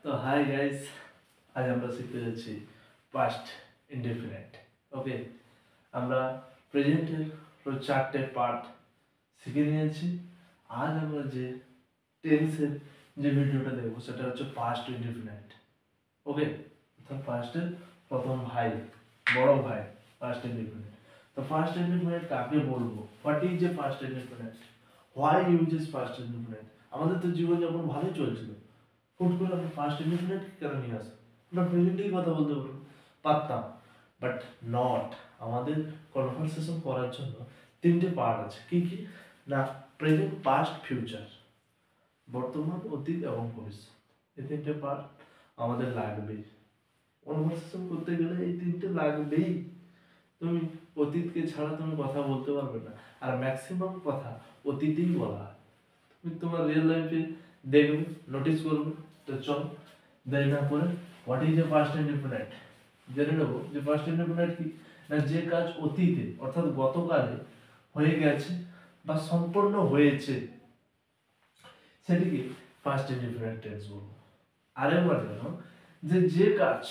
তো hi guys, আজ আমরা শিখতে যাচ্ছি পাস্ট ইনডেফিনিট। ওকে, আমরা প্রেজেন্টের চারটে পার্ট শিখে নিয়েছি। আজ আমরা যে টেন্সের যে ভিডিওটা দেখবো সেটা হচ্ছে পাস্ট ইনডেফিনিট। ওকে, অর্থাৎ পাস্টের প্রথম ভাই, বড় ভাই পাস্ট ইনডেফিনিট। তো ফার্স্ট ইনডেফিনিট কাকে বলবো? What is a first indefinite? Why uses first indefinite? আমাদের তো জীবন যখন ভালোই চলছিল, হুট করে আমরা ফার্স্ট ইনডেফিনিট কেন নিয়ে আসো? আমরা প্রেজেন্টেই কথা বলতে পারতাম, বাট নট। আমাদের কনভারসেশন করার জন্য তিনটে পার্ট আছে। কি কি? না, প্রেজেন্ট, পাস্ট, ফিউচার। বর্তমান, অতীত এবং ভবিষ্যৎ। এই তিনটে পার্ট আমাদের লাগবেই। কনভারসেশন করতে গেলে এই তিনটে লাগবেই। তুমি অতীতকে ছাড়া তুমি কথা বলতে পারবে না, আর ম্যাক্সিমাম কথা অতীতেই বলা হয়। তুমি তোমার রিয়েল লাইফে দেখবে, নোটিস করবে। তো চল দেরি না করে what is a past indefinite জেনে নেবো। যে পাস্ট ইনডেফিনিট কি? না, যে কাজ অতীতে অর্থাৎ গতকালে হয়ে গেছে বা সম্পন্ন হয়েছে সেটিকে পাস্ট ইনডেফিনিট টেন্স বলবো। আরেকবার জানো, যে কাজ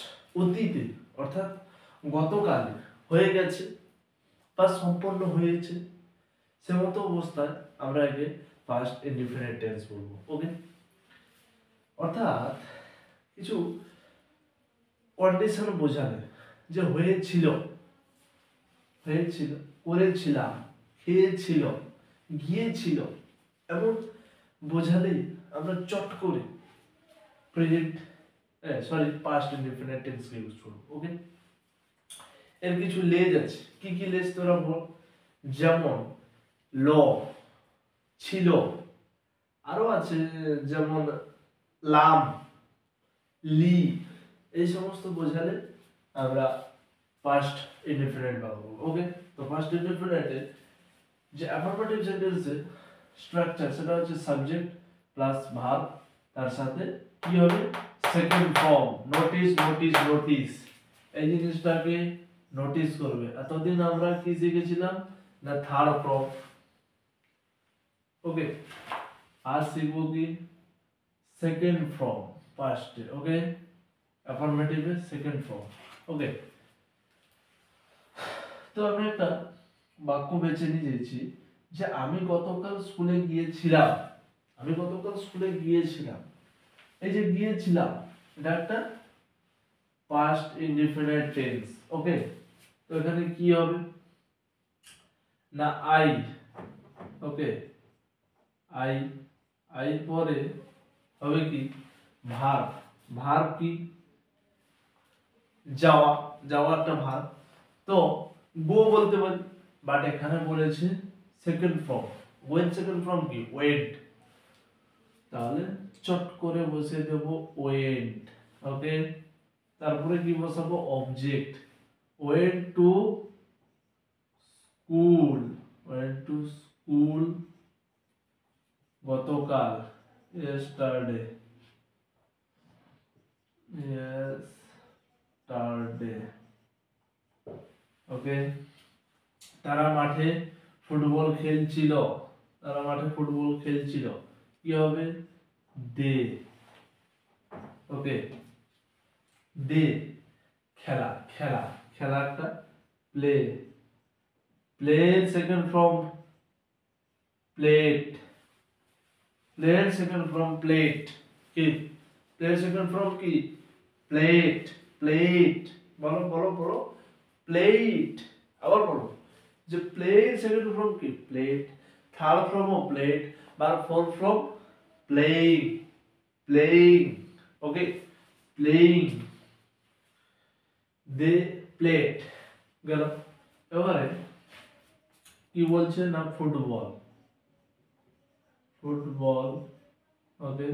অতীতে অর্থাৎ গতকালে হয়ে গেছে বা সম্পন্ন হয়েছে সে মতো অবস্থায় আমরা একে পাস্ট ইনডেফিনিট টেন্স বলবো। ওকে, অর্থাৎ কিছু কন্ডিশন বোঝালে, যে হয়েছিল, করেছিলাম, খেয়েছিল, গিয়েছিল, এমন বোঝালেই আমরা চট করে present past indefinite tense use করব। ওকে, এর কিছু লেজ আছে। কি কি লেজ তোরা বল? যেমন ল, ছিল, আরো আছে যেমন লাম, লি, এই সমস্ত বোঝালে আমরা পাস্ট ইনডেফিনিট পাবো। ওকে, তো পাস্ট ইনডেফিনিটে যে অ্যাফারমেটিভ সেন্টেন্সের স্ট্রাকচার সেটা হচ্ছে সাবজেক্ট প্লাস ভার্ব, তার সাথে কি হবে? Second form. Notice, notice, notice, এই জিনিসটাকে নোটিস করবে। এতদিন আমরা কি শিখেছিলাম? না, থার্ড ফর্ম। ওকে, আর শিখবো কি? সেকেন্ড ফর্ম পাস্টে। ওকে, অ্যাফারমেটিভের সেকেন্ড ফর্ম। ওকে, তো আমি একটা বাক্য বেছে নিয়েছি যে আমি গতকাল স্কুলে গিয়েছিলাম। আমি গতকাল স্কুলে গিয়েছিলাম। এই যে গিয়েছিলাম, এটা একটা পাস্ট ইনডেফিনিট টেন্স। ওকে, তো এখানে কি হবে? না, আই। ওকে, আই, আই পরে হবে কি? ভার্ব। ভার্ব কি? যাওয়া, যাওয়াটা ভার্ব। তো গো বলতে পারি, বাট এখানে বলেছে second form. When second form কি? ওয়েন্ট। তাহলে চট করে বসে দেব ওয়েন্ট। ওকে, তারপরে কি বসাবো? Object. Went to school. Went to school গতকাল, ইয়েস্টারডে। ইয়েস্টারডে। ওকে, তারা মাঠে ফুটবল খেলছিল। তারা মাঠে ফুটবল খেলছিল। কি হবে? দে। ওকে, দে। খেলা, খেলা, খেলা একটা play. Play second form plate. Plate second form plate. কি? প্লেট সেকেন্ড ফর্ম কি? প্লেট। প্লেট। বলো বলো বলো, প্লেট। আবার বলো, যে প্লেট সেকেন্ড ফর্ম কি? প্লেট। থার্ড ফর্ম ও প্লেট, বা ফোর্থ ফর্ম প্লেইং। প্লেইং। ওকে, প্লেইং। দে প্লেট গেল। এবারে কি বলছে? না, ফুটবল। ফুটবল। ওকে,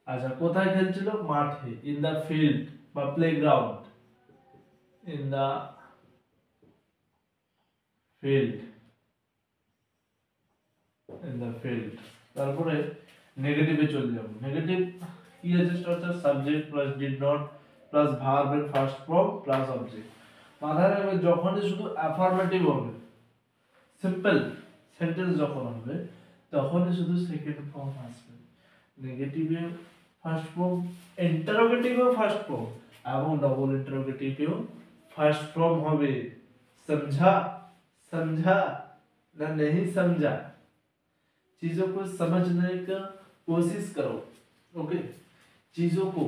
আচ্ছা, কোথায় খেলছিল? মাঠে। ইন দা ফিল্ড বা playground. In the field. In the field. তারপরে নেগেটিভে চলে যাব। নেগেটিভ কি আছে? Structure subject plus did not plus verb এর ফার্স্ট ফর্ম প্লাস অবজেক্ট। মাথায় রাখবে, যখনই শুধু অ্যাফারমেটিভ হবে, সিম্পল সেন্টেন্স যখন হবে, তখনই শুধু সেকেন্ড ফর্ম আসবে। নেগেটিভে ফার্স্ট ফর্ম, ইন্টারোগেটিভও ফার্স্ট ফর্ম এবং ডবল ইন্টারোগেটিভও ফার্স্ট ফর্ম হবে। समझा? समझा ना नहीं समझा? चीजों को समझने का कोशिश करो। ओके, चीजों को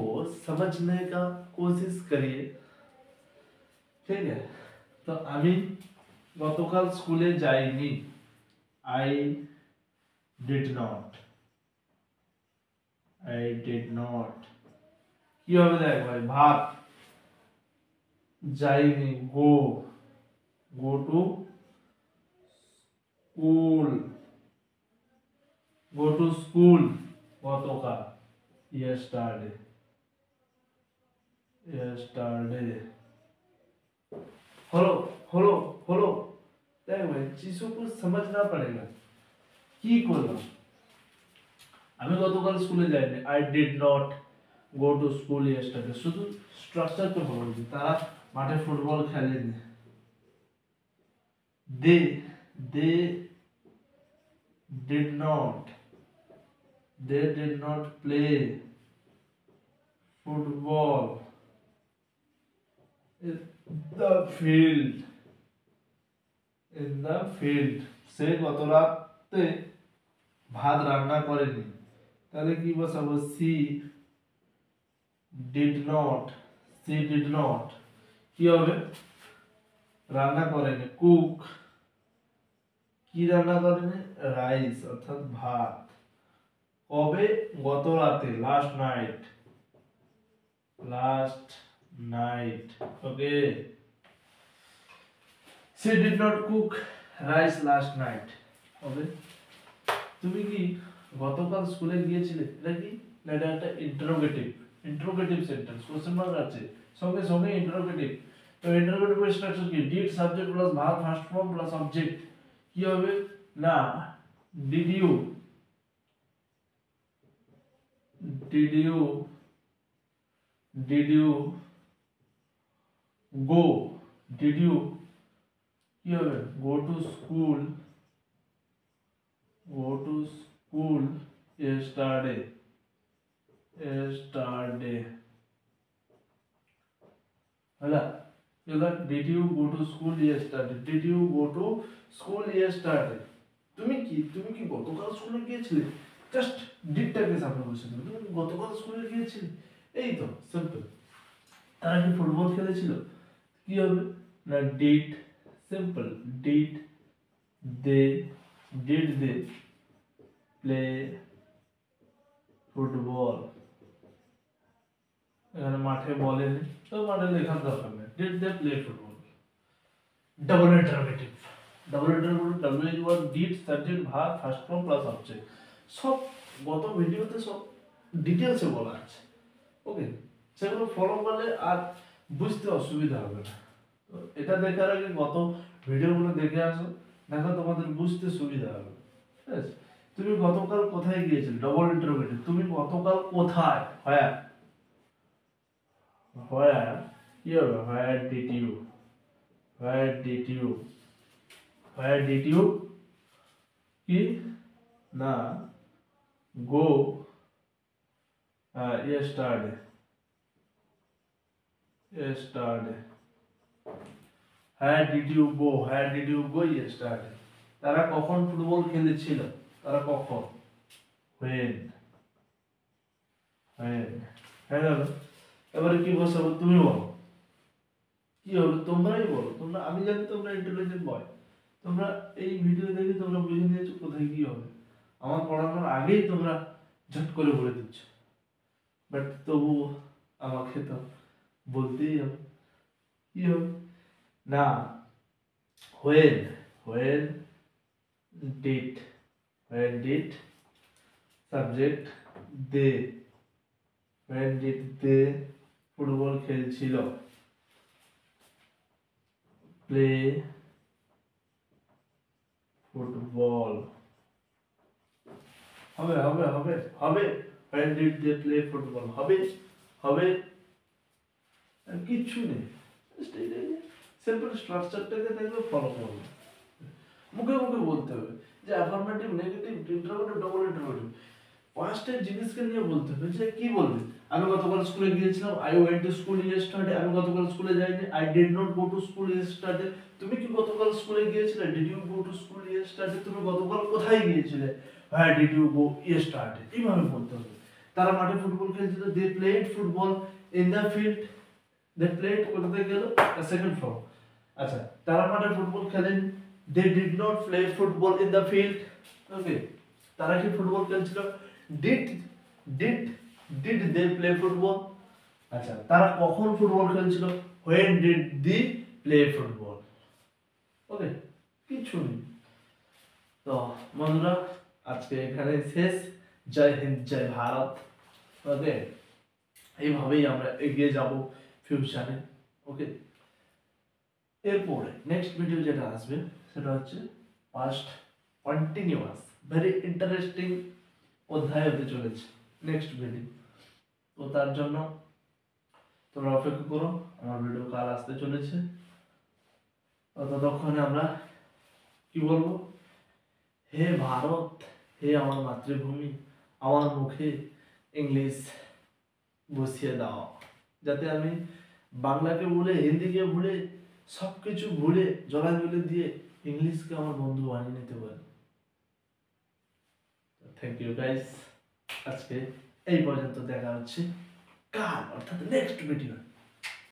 समझने का कोशिश करिए। ठीक है, तो আমি গতকাল স্কুলে যাইনি। I did not. I did not. কি হবে দেখ ভাই, ভাব যাইনি, go, go to school, go to school গতকাল, yesterday, yesterday হলো হলো হলো। দেখ ভাই, चीजों को समझना पड़ेगा। কি করলাম, আমি গতকাল স্কুলে যাইনি, I did not go to school yesterday, শুধু স্ট্রাকচারটা বলে দিই, তারা মাঠে ফুটবল খেলেনি। They did not play football in the field, সে গত রাতে ভাত রান্না করেনি, তাহলে কি বসাবো, সি ডিড নট কি হবে, রান্না করেনি, কুক, কি রান্না করেনি, রাইস অর্থাৎ ভাত। কবে, গত রাতে, last night. Okay, she did not cook rice last night. Okay, তুমি কি গতকাল স্কুলে গিয়েছিলে, এটা কি না, এটা একটা ইন্টারোগেটিভ সেন্টেন্স, কোশ্চেন মার্ক আছে, সঙ্গে সঙ্গে ইন্টারোগেটিভ। তো ইন্টারোগেটিভ স্ট্রাকচার কি, did subject plus verb first form plus object, কি হবে না, ডিড ইউ গো, কি হবে, গো টু স্কুল yesterday, হলা, did you go to school yesterday? তুমি কি গতকাল স্কুলে গিয়েছিলে, জাস্ট ডিডটাকে সামনে বসে দিলে, তুমি গতকাল স্কুলে গিয়েছিলে, এই তো সিম্পল। তারা কি ফুটবল খেলেছিল, কি হবে না, did, simple, did they play football, এখানে মাঠে বলেনি তো মাঠে লেখার দরকার নেই, did they play football. Double interrogative did subject verb first form plus object, সব গত ভিডিওতে সব ডিটেইলসে বলা আছে। ওকে, সেগুলো ফলো করলে আর বুঝতে অসুবিধা হবে না। তো এটা দেখার আগে গত ভিডিওগুলো দেখে আসো, দেখো তোমাদের বুঝতে সুবিধা হবে। ঠিক আছে, তুমি গতকাল কোথায় গিয়েছিলে, ডবল ইন্টারোগেটিভ, তুমি গতকাল কোথায়, হোয়ার, কি হবে, হোয়ার ডিড ইউ কি না, গো yesterday, where did you go yesterday? তারা কখন ফুটবল খেলেছিল, তারা কখন, when, হ্যাঁ দাদা। এবারে কি বসাবো, তুমি বলো, কি হবে, তোমরাই বলো, আমি জানি তোমরা ইন্টেলিজেন্ট বয়, তোমরা এই ভিডিও দেখে তোমরা বুঝে নিয়েছো কোথায় কি হবে, আমার পড়ানোর আগেই তোমরা ঝট করে বলে দিচ্ছ, বাট তবু আমাকে তো বলতেই হবে, কি হবে না, when did subject they, when did they ফুটবল খেলছিল, প্লে ফুটবল, হবে when did they play football, হবে আর কিচ্ছু নেই, সিম্পল স্ট্রাকচারটাকে দেখবে, ফলো করবে, মুখে বলতে হবে যে affirmative, negative, interrogative, double interrogative, পাস্টের জিনিসকে নিয়ে বলতে হবে। যে কি বলবে, আমি গতকাল স্কুলে গিয়েছিলাম, I went to school yesterday, আমি গতকাল স্কুলে যাইনি, I did not go to school yesterday. তুমি কি গতকাল স্কুলে গিয়েছিলে, did you go to school yesterday? তুমি গতকাল কোথায় গিয়েছিলে, where did you go yesterday? এইভাবে বলতে হবে। তারা মাঠে ফুটবল খেলছিল, they played football in the field. They played কোথাতে গেল, সেকেন্ড ফ্লোর। আচ্ছা, তারা মাঠে ফুটবল খেলেন, they did not play football in the field. Okay, তারা কি ফুটবল খেলছিল, did did did they play football? আচ্ছা, তারা কখন ফুটবল খেলছিল, when did they play football? Okay, কিছু নেই। তো বন্ধুরা, আজকে এখানে শেষ। জয় হিন্দ, জয় ভারত। ওকে, এইভাবেই আমরা এগিয়ে যাব ফিউচারে। ওকে, এরপরে নেক্সট ভিডিও যেটা আসবে সেটা হচ্ছে পাস্ট কন্টিনিউয়াস, ভেরি ইন্টারেস্টিং অধ্যায় হতে চলেছে নেক্সট ভিডিও। তো তার জন্য তোমরা অপেক্ষা করো, আমার ভিডিও কাল আসতে চলেছে। ততক্ষণে আমরা কি বলবো, হে ভারত, হে আমার মাতৃভূমি, আমার মুখে ইংলিশ বসিয়ে দাও, যাতে আমি বাংলাকে ভুলে, হিন্দিকে ভুলে, সব কিছু ভুলে, জলাঞ্জলি দিয়ে ইংলিশকে আমার বন্ধু বানিয়ে নিতে পারি। থ্যাংক ইউ গাইস, আজকে এই পর্যন্ত। দেখা হচ্ছে কাল, অর্থাৎ নেক্সট ভিডিও।